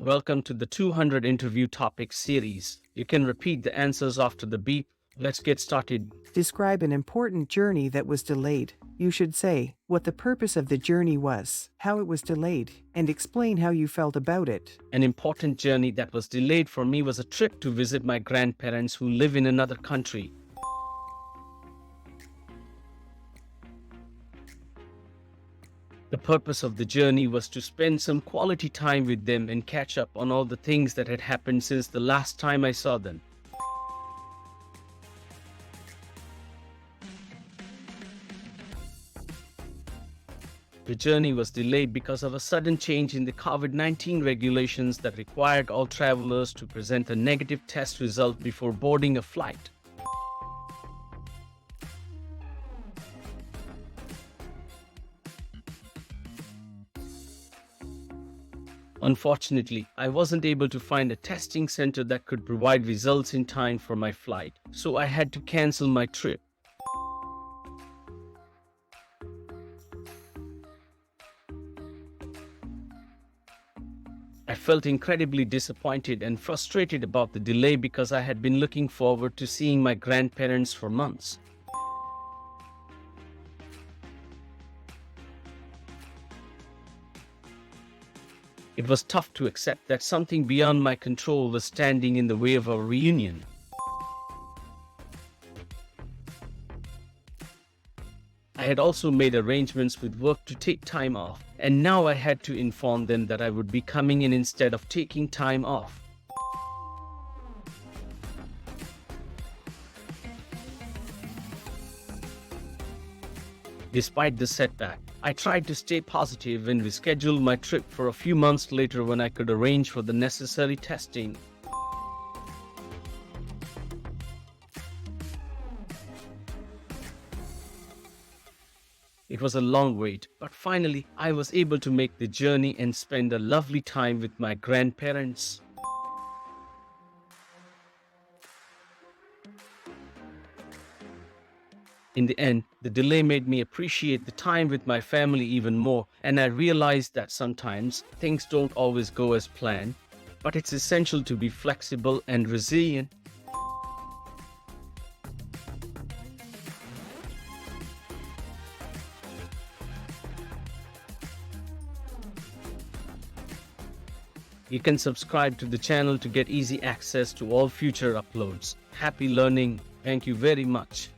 Welcome to the 200 interview topic series. You can repeat the answers after the beep. Let's get started. Describe an important journey that was delayed. You should say what the purpose of the journey was, how it was delayed, and explain how you felt about it. An important journey that was delayed for me was a trip to visit my grandparents who live in another country. The purpose of the journey was to spend some quality time with them and catch up on all the things that had happened since the last time I saw them. The journey was delayed because of a sudden change in the COVID-19 regulations that required all travelers to present a negative test result before boarding a flight. Unfortunately, I wasn't able to find a testing center that could provide results in time for my flight, so I had to cancel my trip. I felt incredibly disappointed and frustrated about the delay because I had been looking forward to seeing my grandparents for months. It was tough to accept that something beyond my control was standing in the way of our reunion. I had also made arrangements with work to take time off, and now I had to inform them that I would be coming in instead of taking time off. Despite the setback, I tried to stay positive and rescheduled my trip for a few months later when I could arrange for the necessary testing. It was a long wait, but finally I was able to make the journey and spend a lovely time with my grandparents. In the end, the delay made me appreciate the time with my family even more, and I realized that sometimes things don't always go as planned, but it's essential to be flexible and resilient. You can subscribe to the channel to get easy access to all future uploads. Happy learning. Thank you very much.